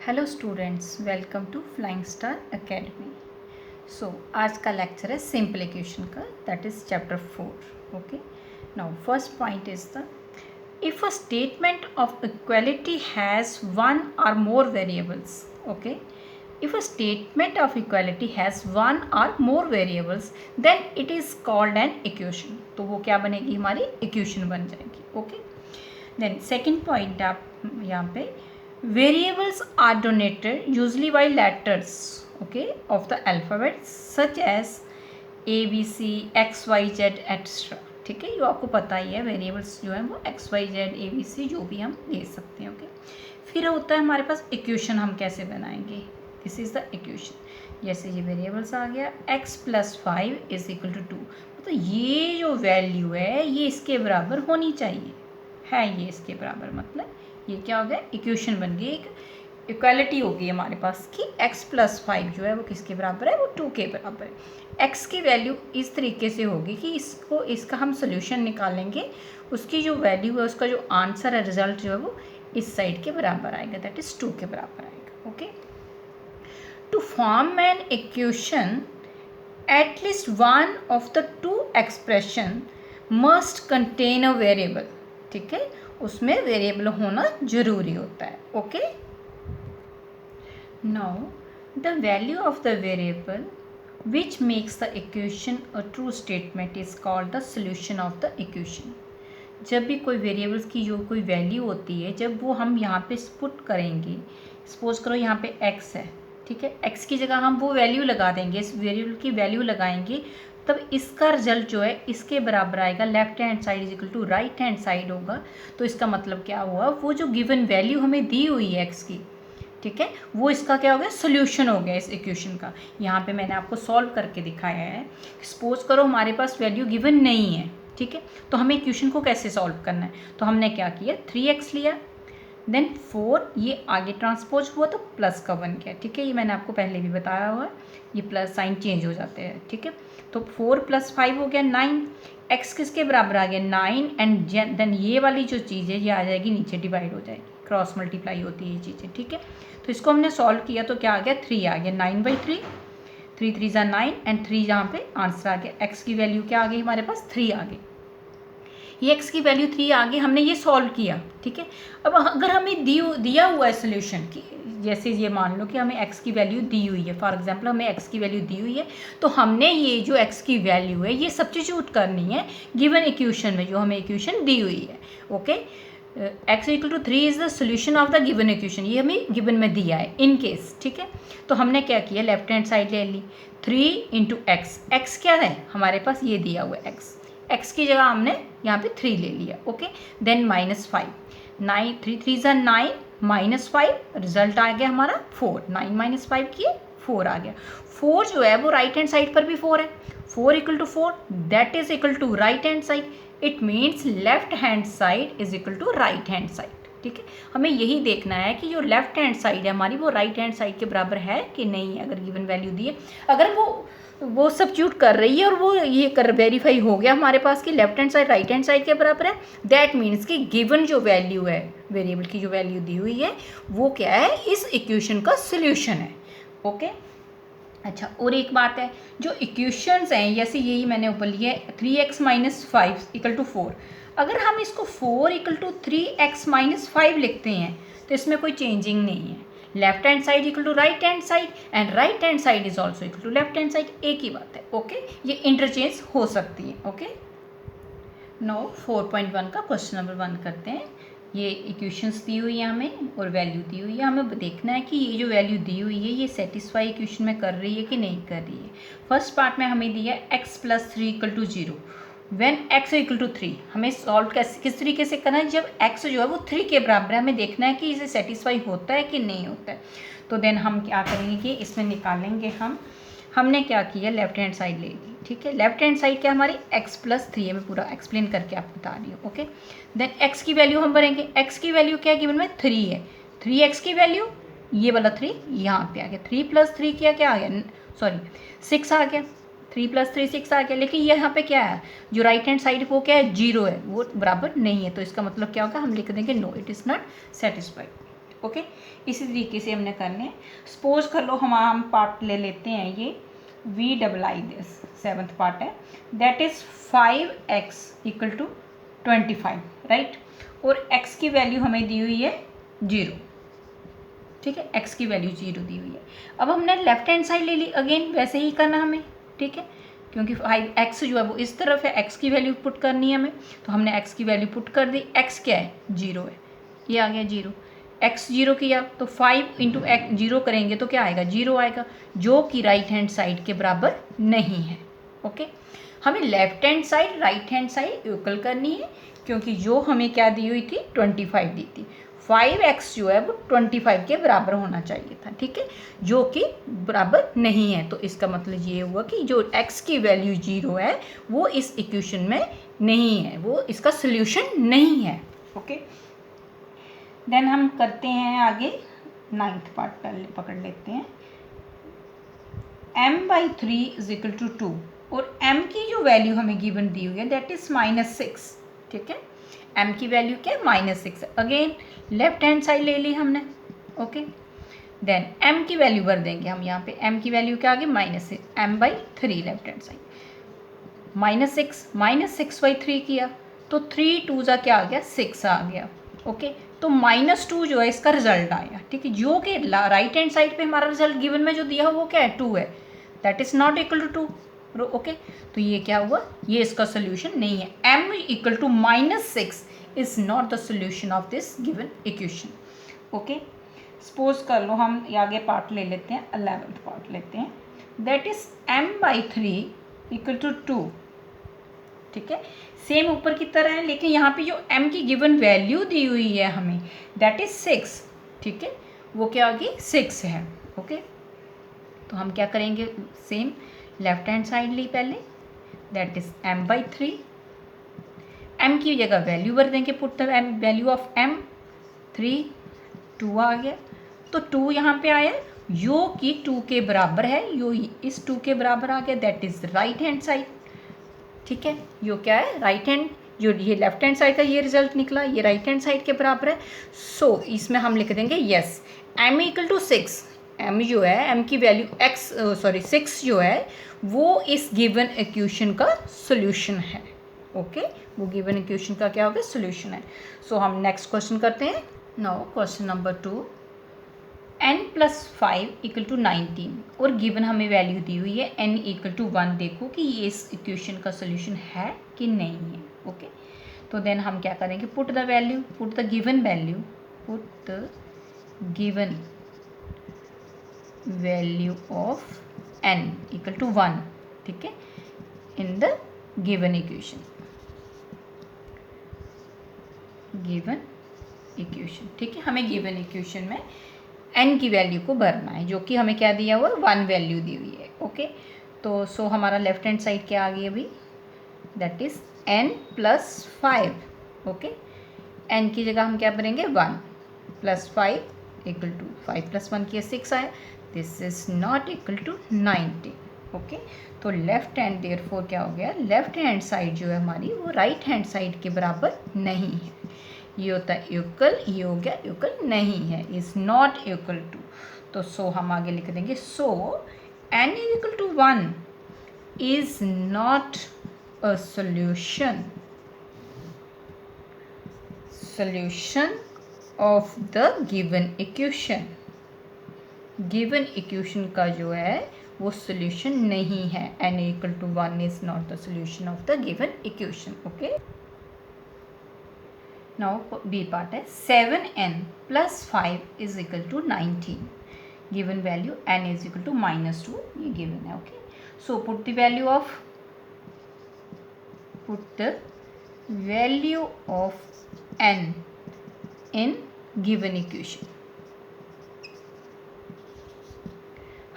Hello students, welcome to Flying Star Academy. So आज का lecture है सिंपल इक्वेशन का, that is chapter 4। Okay, now first point is the if a statement of equality has one or more variables. Okay, if a statement of equality has one or more variables then it is called an equation। तो वो क्या बनेगी, हमारी equation बन जाएगी। Okay, then second point आप यहाँ पे variables are denoted usually by letters, okay, of the alphabet such as a b c x y z etc। ठीक है, ये आपको पता ही है, वेरिएबल्स जो है वो X Y Z A B C जो भी हम ले सकते हैं। ओके, फिर होता है हमारे पास इक्वेशन, हम कैसे बनाएंगे, दिस इज द इक्वेशन। जैसे ये वेरिएबल्स आ गया x + 5 इज इक्वल टू 2, तो ये जो वैल्यू है ये इसके बराबर होनी चाहिए, है ये इसके बराबर, मतलब ये क्या हो गया, इक्वेशन बन गई, एक इक्वालिटी हो गई हमारे पास कि x + 5 जो है वो किसके बराबर है, वो 2 के बराबर है। x की वैल्यू इस तरीके से होगी कि इसका हम सोल्यूशन निकालेंगे, उसकी जो वैल्यू है, उसका जो आंसर है, रिजल्ट जो है वो इस साइड के बराबर आएगा, दैट इज 2 के बराबर आएगा। Okay, to form an equation at least one of the two expression must contain a variable। ठीक है, उसमें वेरिएबल होना जरूरी होता है। Okay, now the value of the variable which makes the equation a true statement is called the solution of the equation. जब भी कोई वेरिएबल्स की जो कोई वैल्यू होती है, जब वो हम यहाँ पे पुट करेंगे, सपोज करो यहाँ पे x है, ठीक है, x की जगह हम वो वैल्यू लगा देंगे, इस वेरिएबल की वैल्यू लगाएंगे, तब इसका रिजल्ट जो है इसके बराबर आएगा, left hand side is equal to right hand side होगा। तो इसका मतलब क्या हुआ, वो जो गिवन वैल्यू हमें दी हुई है x की, ठीक है, वो इसका क्या हो गया, सोल्यूशन हो गया इस इक्वेशन का। यहाँ पे मैंने आपको सॉल्व करके दिखाया है। सपोज करो हमारे पास वैल्यू गिवन नहीं है, ठीक है, तो हमें इक्वेशन को कैसे सॉल्व करना है, तो हमने क्या किया, 3x लिया, देन 4 ये आगे ट्रांसपोज हुआ तो प्लस का बन गया। ठीक है, ये मैंने आपको पहले भी बताया हुआ है, ये प्लस साइन चेंज हो जाते हैं। ठीक है, तो 4 + 5 हो गया 9, x किसके बराबर आ गया 9, एंड देन ये वाली जो चीज़ है ये आ जाएगी नीचे, डिवाइड हो जाएगी, क्रॉस मल्टीप्लाई होती है ये चीज़ें। ठीक है, तो इसको हमने सॉल्व किया तो क्या आ गया, 3 आ गया, 9/3, 3 3 = 9 एंड 3 यहाँ पे आंसर आ गया। x की वैल्यू क्या आ गई हमारे पास, 3 आ गई, ये x की वैल्यू 3 आ गई, हमने ये सॉल्व किया। ठीक है, अब अगर हमें दिया हुआ है सोल्यूशन की, जैसे ये मान लो कि हमें x की वैल्यू दी हुई है, फॉर एग्जांपल हमें x की वैल्यू दी हुई है, तो हमने ये जो x की वैल्यू है ये सब्स्टिट्यूट करनी है गिवन इक्वेशन में, जो हमें इक्वेशन दी हुई है। Okay, x = 3 is the solution of the given equation, ये हमें गिवन में दिया है इन केस। ठीक है, तो हमने क्या किया, लेफ्ट हैंड साइड ले ली, 3 × x, x क्या है हमारे पास, ये दिया हुआ है x की जगह हमने यहाँ पे 3 ले लिया। ओके, देन -5, 9 3 3 = 9, -5 रिजल्ट आ गया हमारा 4, 9 - 5 किए 4 आ गया। 4 जो है वो राइट हैंड साइड पर भी 4 है, 4 = 4 that is equal to right hand side, it means left hand side is equal to right hand side. ठीक है, हमें यही देखना है कि जो लेफ्ट हैंड साइड है हमारी वो राइट हैंड साइड के बराबर है कि नहीं है। अगर गिवन वैल्यू दी है, अगर वो सब्स्टिट्यूट कर रही है और वो ये कर वेरीफाई हो गया हमारे पास कि left hand side right hand side के बराबर है, दैट मीन्स कि गिवन जो वैल्यू है, वेरिएबल की जो वैल्यू दी हुई है वो क्या है, इस इक्वेशन का सोल्यूशन है। ओके, अच्छा, और एक बात है, जो इक्वेशंस हैं जैसे यही मैंने ऊपर लिया है 3x - 5 = 4, अगर हम इसको 4 = 3x - 5 लिखते हैं तो इसमें कोई चेंजिंग नहीं है, left hand side equal to right hand side and right hand side is also equal to left hand side, एक ही बात है। ओके, ये इंटरचेंज हो सकती है। ओके, नाउ 4.1 का क्वेश्चन नंबर 1 करते हैं। ये इक्वेशंस दी हुई है हमें और वैल्यू दी हुई है, हमें देखना है कि ये जो वैल्यू दी हुई है ये सेटिस्फाई इक्वेशन में कर रही है कि नहीं कर रही है। फर्स्ट पार्ट में हमें दिया है x + 3 = 0 व्हेन x = 3, हमें सॉल्व किस तरीके से करना है, जब x जो है वो 3 के बराबर है, हमें देखना है कि इसे सेटिस्फाई होता है कि नहीं होता है। तो देन हम क्या करेंगे कि इसमें निकालेंगे हमने क्या किया, लेफ्ट हैंड साइड ले ली। ठीक है, लेफ्ट हैंड साइड क्या हमारी x + 3 है, मैं पूरा एक्सप्लेन करके आपको बता रही हूँ। ओके, देन x की वैल्यू हम भरेंगे, x की वैल्यू क्या है गिवन में 3 है, 3x की वैल्यू ये वाला 3 यहाँ पे आ गया, 3 + 3 क्या आ गया, सॉरी 6 आ गया, 3 + 3 6 आ गया। लेकिन ये यहाँ पे क्या है, जो राइट हैंड साइड वो क्या है, 0 है, वो बराबर नहीं है, तो इसका मतलब क्या होगा, हम लिख देंगे no, it is not satisfied. Okay, इसी तरीके से हमने करने हैं। सपोज कर लो हम पार्ट ले लेते हैं, ये we double I this 7th part है, that is 5x equal to 25, right. और x की वैल्यू हमें दी हुई है 0, ठीक है, x की वैल्यू 0 दी हुई है। अब हमने लेफ्ट हैंड साइड ले ली, अगेन वैसे ही करना हमें, ठीक है, क्योंकि 5x जो है वो इस तरफ है, x की वैल्यू पुट करनी है हमें, तो हमने x की वैल्यू पुट कर दी। x क्या है, 0 है, ये आ गया 0। x 0 किया तो 5 इंटू x 0 करेंगे तो क्या आएगा, 0 आएगा, जो कि राइट हैंड साइड के बराबर नहीं है। ओके, हमें left hand side right hand side equal करनी है, क्योंकि जो हमें क्या दी हुई थी, 25 दी थी। 5x जो है वो 25 के बराबर होना चाहिए था, ठीक है, जो कि बराबर नहीं है। तो इसका मतलब ये हुआ कि जो x की वैल्यू 0 है वो इस इक्वेशन में नहीं है, वो इसका सोल्यूशन नहीं है। ओके, देन हम करते हैं आगे 9th पार्ट पहले पकड़ लेते हैं। m/3 इज इक्वल टू 2, और m की जो वैल्यू हमें गिवन दी हुई है दैट इज -6, ठीक है, m की वैल्यू क्या है, -6 है। अगेन लेफ्ट हैंड साइड ले ली हमने। ओके, देन m की वैल्यू भर देंगे हम यहाँ पे, m की वैल्यू क्या आ गई, -6, m/3 लेफ्ट हैंड साइड, -6/3 किया तो 3 2 जा क्या आ गया, 6 आ गया। ओके, तो -2 जो है इसका रिजल्ट आया, ठीक है, जो कि राइट हैंड साइड पे हमारा रिजल्ट गिवन में जो दिया है वो क्या है, 2 है, that is not equal to 2। Okay, तो ये क्या हुआ, ये इसका सोल्यूशन नहीं है। m equal to -6 is not the solution of this given equation. Okay, suppose कर लो हम आगे पार्ट ले लेते हैं, 11th पार्ट लेते हैं, that is m/3 equal to 2, ठीक है, सेम ऊपर की तरह है, लेकिन यहाँ पे जो m की गिवन वैल्यू दी हुई है हमें दैट इज 6, ठीक है, वो क्या आ गई, 6 है। ओके, तो हम क्या करेंगे, सेम लेफ्ट हैंड साइड ली पहले, दैट इज m/3, m की जगह वैल्यू भर देंगे, put the value of m, 3 2 आ गया, तो 2 यहाँ पे आया, जो कि 2 के बराबर है, यो इस 2 के बराबर आ गया, that is right hand side, ठीक है, यो क्या है, राइट हैंड, जो ये लेफ्ट हैंड साइड का ये रिजल्ट निकला, ये राइट हैंड साइड के बराबर है। सो इसमें हम लिख देंगे yes, m equal to 6, m जो है, m की वैल्यू 6 जो है वो इस गिवन इक्वेशन का सोल्यूशन है। ओके, वो गिवन इक्वेशन का क्या होगा, सोल्यूशन है। सो हम नेक्स्ट क्वेश्चन करते हैं। Now question number 2, n+5 equal to 19, और गिवन हमें वैल्यू दी हुई है n इक्वल टू 1। देखो कि ये इस इक्वेशन का सोल्यूशन है कि नहीं है। ओके, तो देन हम क्या करेंगे, put the value, put the given value, put the given value of n equal to 1, ठीक है, in the given equation, given equation, ठीक है, हमें गिवन इक्वेशन में n की वैल्यू को भरना है, जो कि हमें क्या दिया हुआ है, 1 वैल्यू दी हुई है। ओके, तो सो हमारा लेफ्ट हैंड साइड क्या आ गई अभी, that is n+5। Okay, n की जगह हम क्या भरेंगे, 1 + 5 इक्वल टू 5 + 1 किया 6 आया, this is not equal to 90। Okay, तो लेफ्ट हैंड देयरफॉर क्या हो गया, लेफ्ट हैंड साइड जो है हमारी वो राइट हैंड साइड के बराबर नहीं है। ये होता है इक्वल, ये हो गया इक्वल नहीं है, इज नॉट इक्वल टू। तो सो हम आगे लिख देंगे, so n is equal to 1 is not a solution of the given equation. Given equation का जो है वो सोल्यूशन नहीं है, n equal to 1 is not the solution of the given equation. Okay, now B part है, 7n+5 is equal to 19, given value n is equal to -2, ये given है। Okay, so put the value of n in given equation.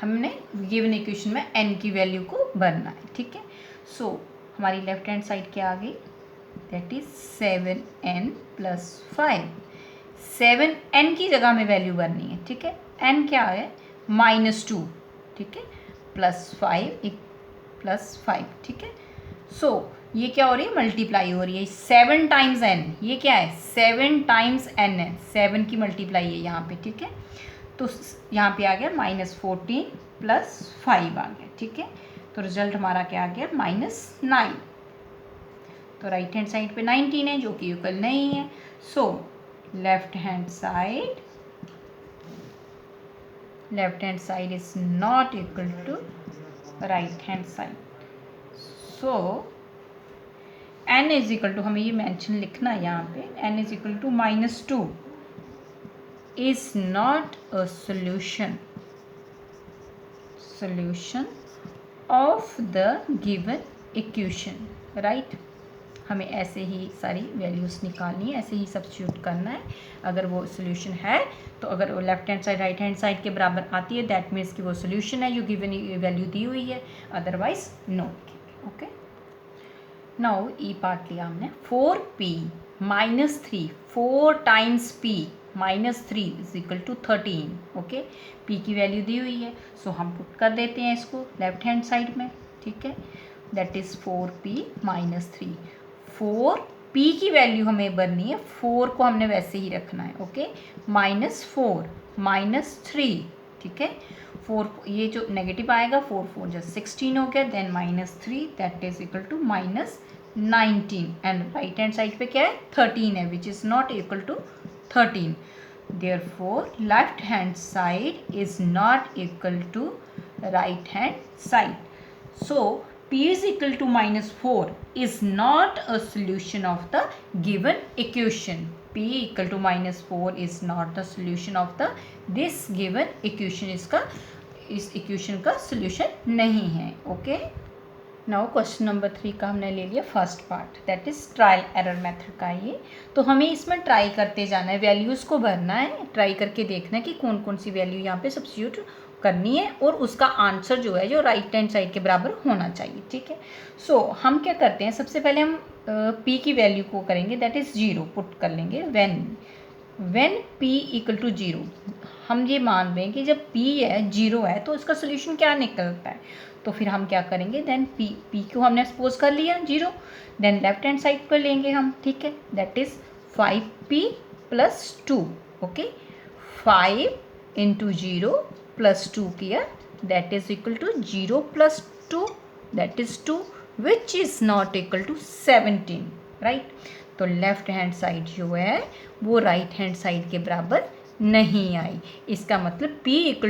हमने given equation में n की value को भरना है, ठीक है। सो हमारी लेफ्ट हैंड साइड क्या आ गई, दैट इज 7n+5, 7n की जगह में वैल्यू भरनी है, ठीक है, n क्या है, -2, ठीक है, +5, ठीक है। सो ये क्या हो रही है, मल्टीप्लाई हो रही है 7 टाइम्स n, ये क्या है 7 टाइम्स n है, 7 की मल्टीप्लाई है यहाँ पे, ठीक है। तो यहाँ पे आ गया -14 + 5 आ गया, ठीक है। तो रिजल्ट हमारा क्या आ गया -9। तो राइट हैंड साइड पे 19 है जो कि इक्वल नहीं है। So left hand side is not equal to right hand side. So n is equal to, हमें ये मेंशन लिखना है यहाँ पे, n is equal to -2 is not a solution of the given equation, right. हमें ऐसे ही सारी वैल्यूज़ निकालनी है, ऐसे ही सब्स्टिट्यूट करना है। अगर वो सोल्यूशन है तो अगर वो left hand side right hand side के बराबर आती है दैट मीन्स कि वो सोल्यूशन है जो गिवन वैल्यू दी हुई है, otherwise no. Okay, now E part लिया हमने। 4p -3, 4 times p -3 is equal to 13। Okay, p की वैल्यू दी हुई है, सो हम पुट कर देते हैं इसको लेफ्ट हैंड साइड में, ठीक है। That is 4p -3। 4p की वैल्यू हमें भरनी है, 4 को हमने वैसे ही रखना है, ओके। -4 -3, ठीक है। 4 ये जो नेगेटिव आएगा, 4 4 जो 16 हो गया, then -3 that is equal to -19 and right hand side पे क्या है 13 है which is not equal to 13। Therefore left hand side is not equal to right hand side. So p is equal to -4 is not a solution of the given equation. p equal to -4 is not the solution of the this given equation. इसका इस equation का solution नहीं है, okay. Now question number 3 का हमने ले लिया first part, that is trial error method का ये। तो हमें इसमें ट्राई करते जाना है, वैल्यूज़ को भरना है, ट्राई करके देखना है कि कौन कौन सी वैल्यू यहाँ पे सब्स्टिट्यूट करनी है और उसका आंसर जो है जो राइट हैंड साइड के बराबर होना चाहिए, ठीक है। सो हम क्या करते हैं, सबसे पहले हम p की वैल्यू को करेंगे दैट इज़ 0 पुट कर लेंगे। व्हेन p इक्वल टू 0, हम ये मान लें कि जब p है 0 है तो इसका सोल्यूशन क्या निकलता है। तो फिर हम क्या करेंगे, देन p को हमने सपोज कर लिया 0, देन लेफ्ट हैंड साइड पर लेंगे हम, ठीक है। That is 5p + 2, okay. 5 × 0 + 2 किया that is equal to 0 + 2 that is 2 which is not equal to 17, right. तो लेफ्ट हैंड साइड जो है वो राइट हैंड साइड के बराबर नहीं आई। इसका मतलब p =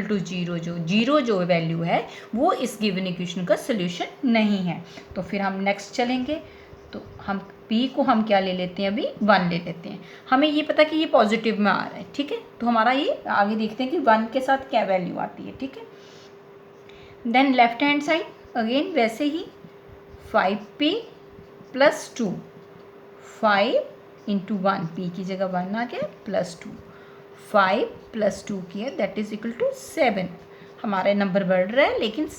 0 जो वैल्यू है वो इस गिवन इक्वेशन का सोल्यूशन नहीं है। तो फिर हम नेक्स्ट चलेंगे, तो हम p को हम क्या ले लेते हैं, अभी 1 ले लेते हैं। हमें ये पता कि ये पॉजिटिव में आ रहा है, ठीक है। तो हमारा ये आगे देखते हैं कि 1 के साथ क्या वैल्यू आती है, ठीक है। Then left hand side again वैसे ही 5p + 2, 5 × 1, p की जगह 1 आ गया +2, 5 + 2 किया दैट इज़ इक्वल टू 7। हमारे नंबर बढ़ रहा है लेकिन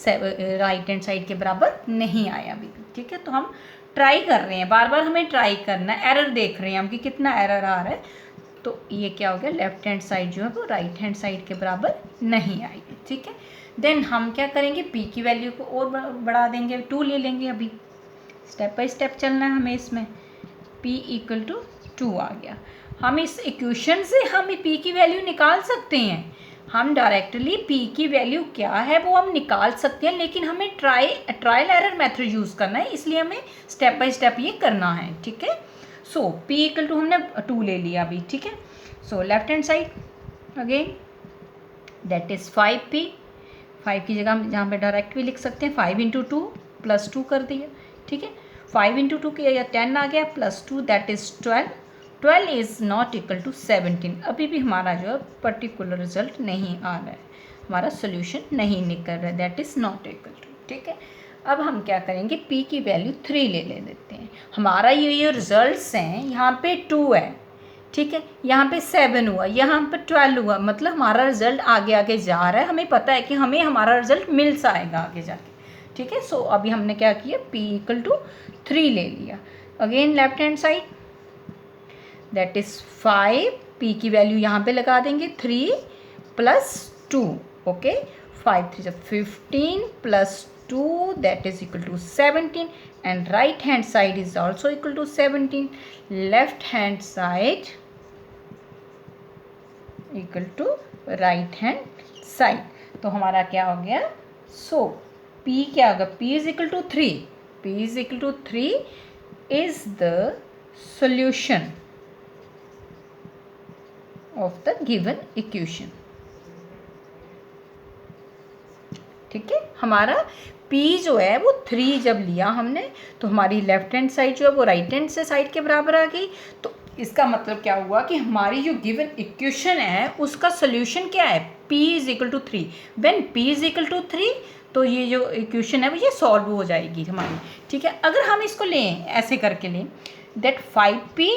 राइट हैंड साइड के बराबर नहीं आया अभी भी, ठीक है। तो हम ट्राई कर रहे हैं, बार बार हमें ट्राई करना है, एरर देख रहे हैं हम कि कितना एरर आ रहा है। तो ये क्या हो गया, लेफ्ट हैंड साइड जो है वो राइट हैंड साइड के बराबर नहीं आएगी, ठीक है। देन हम क्या करेंगे, p की वैल्यू को और बढ़ा देंगे, 2 ले लेंगे। अभी स्टेप बाय स्टेप चलना है हमें इसमें। p = 2 आ गया। हम इस इक्वेशन से हम p की वैल्यू निकाल सकते हैं, हम डायरेक्टली p की वैल्यू क्या है वो हम निकाल सकते हैं, लेकिन हमें ट्रायल एरर मेथड यूज़ करना है, इसलिए हमें स्टेप बाय स्टेप ये करना है, ठीक है। सो p = हमने 2 ले लिया अभी, ठीक है। So left hand side again that is 5p, 5 की जगह हम जहाँ पे डायरेक्ट भी लिख सकते हैं, 5 × 2 + 2 कर दिया, ठीक है। 5 × 2 किया 10 आ गया +2 that is 12, 12 is not equal to 17। अभी भी हमारा जो है पर्टिकुलर रिजल्ट नहीं आ रहा है, हमारा सोल्यूशन नहीं निकल रहा है, that is not equal to, ठीक है। अब हम क्या करेंगे, p की वैल्यू 3 ले लेते हैं। हमारा ये रिजल्ट्स हैं, यहाँ पे 2 है, ठीक है, यहाँ पे 7 हुआ, यहाँ पर 12 हुआ, मतलब हमारा रिजल्ट आगे आगे जा रहा है। हमें पता है कि हमें हमारा रिजल्ट मिल जाएगा आगे जाके, ठीक है। सो अभी हमने क्या किया, p = 3 ले लिया। Again left hand side that is 5, p की वैल्यू यहाँ पे लगा देंगे 3 + 2, okay. 5 × 3 = 15 + 2 that is equal to 17 and right hand side is also equal to 17. Left hand side equal to right hand side. तो हमारा क्या हो गया? सो P क्या होगा? P is equal to 3. P is equal to 3 is the solution of the given equation. ठीक है, हमारा P जो है वो 3 जब लिया हमने तो हमारी लेफ्ट हैंड साइड जो है वो राइट हैंड से साइड के बराबर आ गई. तो इसका मतलब क्या हुआ कि हमारी जो गिवन इक्वेशन है उसका सोल्यूशन क्या है? P is equal to 3. When P is equal to 3 तो ये जो इक्वेशन है वो ये सॉल्व हो जाएगी हमारी. ठीक है, अगर हम इसको लें ऐसे करके लें दैट 5P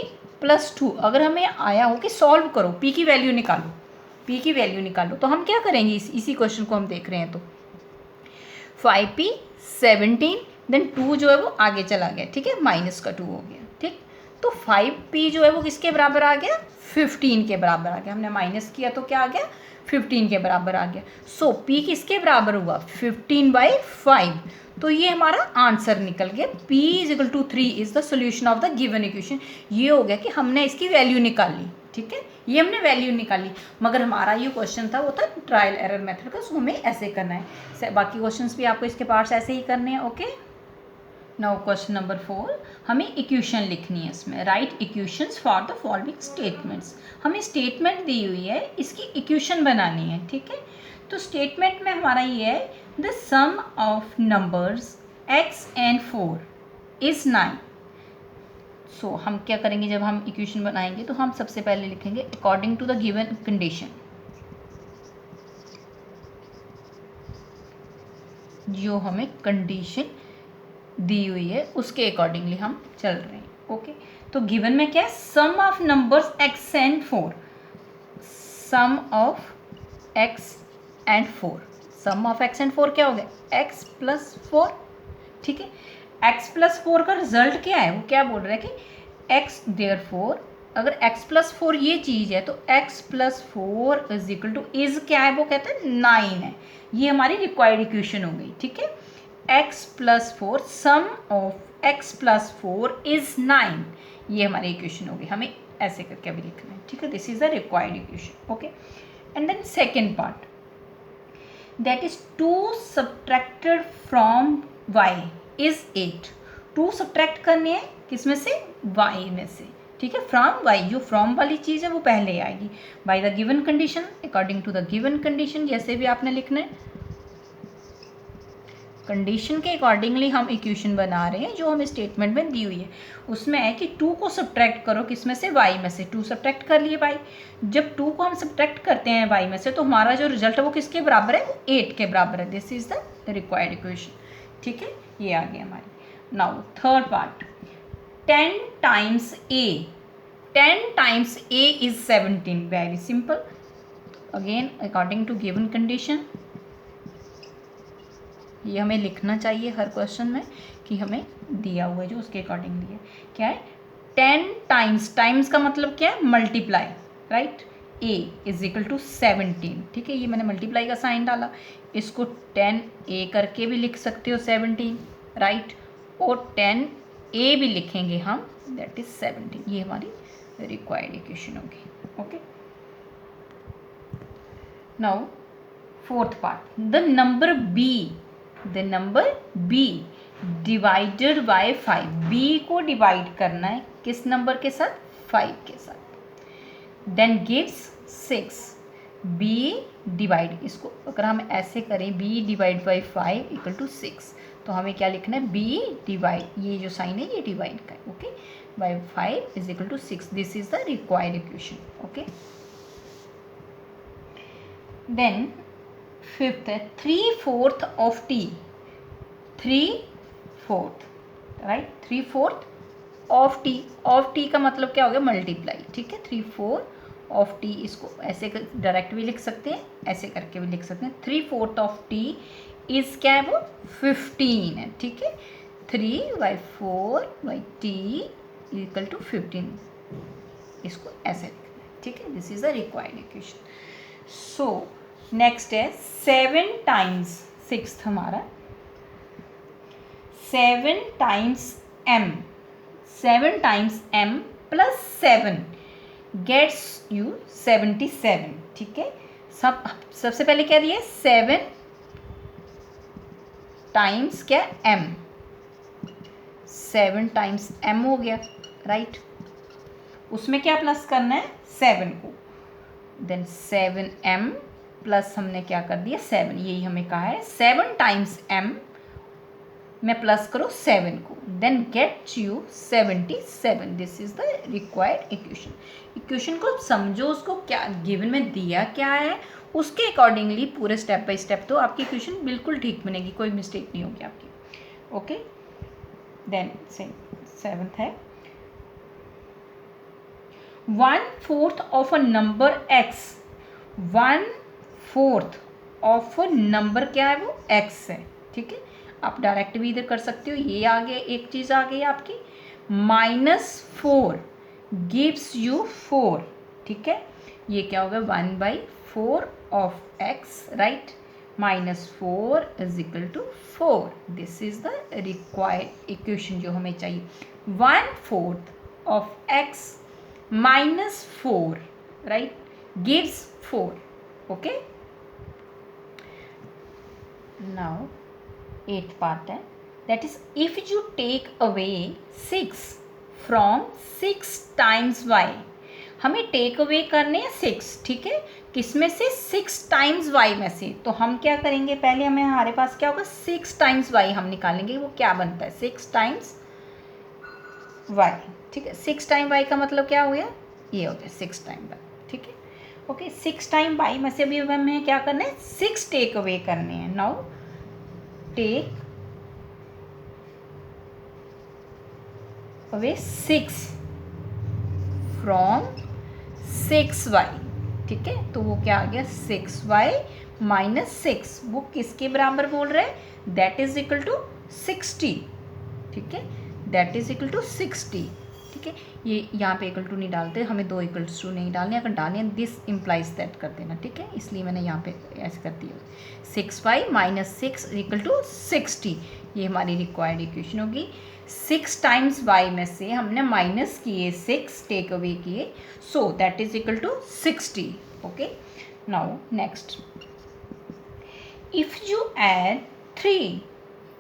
+ 2, अगर हमें आया हो कि सॉल्व करो P की वैल्यू निकालो, P की वैल्यू निकालो, तो हम क्या करेंगे? इसी क्वेश्चन को हम देख रहे हैं. तो 5P 17 देन 2 जो है वो आगे चला गया. ठीक है, माइनस का 2 हो गया. ठीक, तो 5P जो है वो किसके बराबर आ गया? 15 के बराबर आ गया. हमने माइनस किया तो क्या आ गया? 15 के बराबर आ गया. सो P किसके बराबर हुआ? 15/5. तो ये हमारा आंसर निकल गया. P is equal to 3 is the solution of the given equation. ये हो गया कि हमने इसकी वैल्यू निकाल ली. ठीक है, ये हमने वैल्यू निकाली, मगर हमारा ये क्वेश्चन था वो था ट्रायल एरर मेथड का. सो हमें ऐसे करना है. बाकी क्वेश्चंस भी आपको इसके पार्ट्स ऐसे ही करने हैं. ओके, नाउ क्वेश्चन नंबर 4, हमें इक्वेशन लिखनी है. इसमें right equations for the following statements. हमें स्टेटमेंट दी हुई है, इसकी इक्वेशन बनानी है. ठीक है, तो स्टेटमेंट में हमारा ये है the sum of numbers x and 4 is 9. So हम क्या करेंगे? जब हम इक्वेशन बनाएंगे तो हम सबसे पहले लिखेंगे according to the given condition. जो हमें कंडीशन दी हुई है उसके अकॉर्डिंगली हम चल रहे हैं. ओके, तो गिवन में क्या है? Sum of numbers x and 4. Sum of x and 4. Sum of x and 4 क्या हो गया? x + 4. ठीक है, x + 4 का रिजल्ट क्या है? वो क्या बोल रहा है कि x देयरफॉर अगर x + 4 ये चीज़ है तो x + 4 is equal two is क्या है? वो कहते हैं 9 है. ये हमारी रिक्वायर्ड इक्वेशन हो गई. ठीक है, x + 4 sum of x + 4 is 9. ये हमारी इक्वेशन हो गई. हमें ऐसे करके अभी लिखना है. ठीक है, this is the required equation. Okay, and then second part that is 2 subtracted from y is 8. 2 subtract करने हैं किस में से? y में से. ठीक है, फ्रॉम y, जो फ्रॉम वाली चीज़ है वो पहले आएगी. By the given condition, according to the given condition, जैसे भी आपने लिखना है. कंडीशन के अकॉर्डिंगली हम इक्वेशन बना रहे हैं जो हमें स्टेटमेंट में दी हुई है. उसमें है कि 2 को सब्ट्रैक्ट करो किस में से? y में से. 2 सब्ट्रैक्ट कर लिए y. जब 2 को हम सब्ट्रैक्ट करते हैं y में से तो हमारा जो रिजल्ट है वो किसके बराबर है? 8 के बराबर है. This is the required equation. ठीक है, ये आ गई हमारी. Now third part 10 times a. 10 times a is 17. Very simple. Again according to given condition ये हमें लिखना चाहिए हर क्वेश्चन में कि हमें दिया हुआ है जो उसके अकॉर्डिंग दिया. क्या है? 10 टाइम्स. टाइम्स का मतलब क्या है? Multiply. Right, a is equal to 17. ठीक है, ये मैंने मल्टीप्लाई का साइन डाला. इसको 10a करके भी लिख सकते हो 17. राइट, और 10a भी लिखेंगे हम, दैट इज 17. ये हमारी रिक्वायर्ड इक्वेशन होगी. Okay, now fourth part the number b divided by 5. b को डिवाइड करना है किस नंबर के साथ? 5 के साथ. Then gives 6. b डिवाइड, इसको अगर हम ऐसे करें b divide by 5 equal to 6, तो हमें क्या लिखना है? b डिवाइड, ये जो साइन है ये डिवाइड का है. Okay, by 5 is equal to 6. This is the required equation. Okay, then fifth है 3/4 of t. 3/4. Right, 3/4 of t. Of t का मतलब क्या हो गया? मल्टीप्लाई. ठीक है, 3/4 ऑफ t, इसको ऐसे डायरेक्ट भी लिख सकते हैं, ऐसे करके भी लिख सकते हैं. 3/4 ऑफ t इज क्या है? वो 15 है. ठीक है, 3/4/t इक्वल टू 15. इसको ऐसे लिखना है. ठीक है, this is the required equation. So next है 7 टाइम्स 6 हमारा 7 times m, 7 times m plus 7 gets you 77, ठीक है। सबसे पहले क्या दिया, 7 टाइम्स क्या m, 7 टाइम्स m हो गया, राइट। उसमें क्या प्लस करना है, 7 को, देन 7m प्लस हमने क्या कर दिया 7, यही हमें कहा है 7 टाइम्स m में प्लस करो 7 को, then get you 77, this is the required equation. Equation को समझो, उसको क्या गिवन में दिया क्या है, उसके अकॉर्डिंगली पूरे स्टेप बाय स्टेप तो आपकी इक्वेशन बिल्कुल ठीक बनेगी, कोई मिस्टेक नहीं होगी आपकी, ओके। देन 7th है 1/4 of a number x, 1/4 of a number क्या है वो x है, ठीक है। आप डायरेक्ट भी इधर कर सकते हो, ये आ गया, एक चीज़ आ गई आपकी, -4 गिव्स यू 4, ठीक है। ये क्या होगा 1/4 of x, right, -4 is equal to 4, this is the required equation जो हमें चाहिए। 1/4 of x -4, right, gives 4, okay. Now 8th part है, that is if you take away 6 from 6 times y, हमें टेक अवे करने हैं 6, ठीक है, किसमें से 6 टाइम्स y में से। तो हम क्या करेंगे, पहले हमें हमारे पास क्या होगा 6 टाइम्स y हम निकालेंगे, वो क्या बनता है 6 टाइम्स y, ठीक है। 6 टाइम y का मतलब क्या हो गया, ये हो गया 6 टाइम y, ठीक है, ओके। 6 टाइम y में से अभी हमें क्या करना है 6 टेक अवे करने हैं। Now take away 6 from 6y, ठीक है, तो वो क्या आ गया 6y - 6, वो किसके बराबर बोल रहे हैं, दैट इज इक्वल टू 60, ठीक है, दैट इज इक्वल टू 60, ठीक है। ये यहाँ पे इक्वल टू नहीं डालते, हमें 2 इक्वल्स टू नहीं डालने, अगर डालने दिस इम्प्लाइज दैट कर देना, ठीक है, इसलिए मैंने यहाँ पे ऐसे कर दिया। 6y - 6 इक्वल टू 60, ये हमारी रिक्वायर्ड इक्वेशन होगी। 6 टाइम्स y में से हमने माइनस किए 6 टेक अवे किए, so that is equal to 60, okay. Now next, if you add 3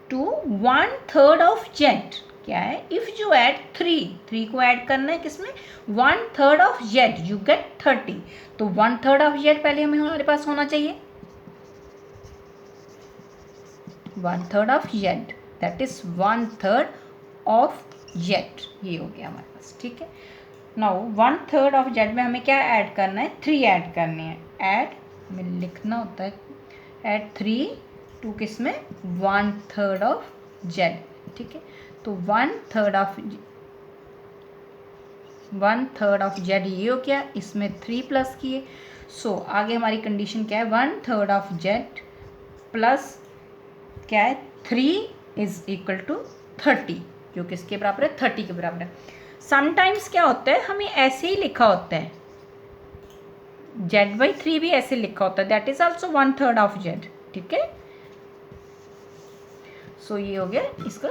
to 1/3 of z, क्या है, इफ यू ऐड 3 को ऐड करना है किसमें 1/3 ऑफ z, यू गेट 30, तो 1/3 ऑफ z पहले हमारे पास होना चाहिए, 1/3 of z, that is 1/3 of z, ये हो गया हमारे पास, ठीक है। नाउ 1/3 ऑफ z में हमें क्या ऐड करना है, 3 ऐड करने हैं, ऐड हमें लिखना होता है, ऐड 3 टू किसमें 1/3 ऑफ z, ठीक है, तो 1/3 ऑफ z ये हो गया, इसमें 3 प्लस किए, सो आगे हमारी कंडीशन क्या है 1/3 ऑफ z प्लस क्या है 3 इज इक्वल टू 30, जो किसके बराबर है 30 के बराबर है। समटाइम्स क्या होता है, हमें ऐसे ही लिखा होता है, z/3 भी ऐसे लिखा होता है, that is also 1/3 of z, ठीक है। सो ये हो गया इसका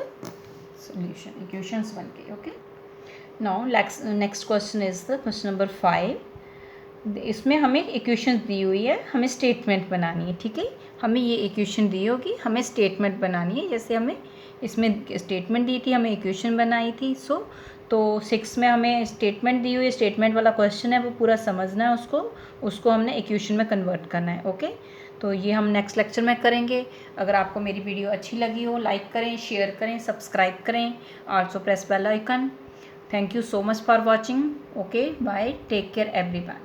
सॉल्यूशन, इक्वेशंस बन गए, okay. Now next question is the question number 5। इसमें हमें इक्वेशन दी हुई है, हमें स्टेटमेंट बनानी है, ठीक है, हमें ये इक्वेशन दी होगी, हमें स्टेटमेंट बनानी है, जैसे हमें इसमें स्टेटमेंट दी थी, हमें इक्वेशन बनाई थी। तो 6 में हमें स्टेटमेंट दी हुई है, स्टेटमेंट वाला क्वेश्चन है, वो पूरा समझना है, उसको हमने इक्वेशन में कन्वर्ट करना है, ओके। तो ये हम नेक्स्ट लेक्चर में करेंगे। अगर आपको मेरी वीडियो अच्छी लगी हो, लाइक करें, शेयर करें, सब्सक्राइब करें, also press bell icon. Thank you so much for watching, okay, bye, take care everyone.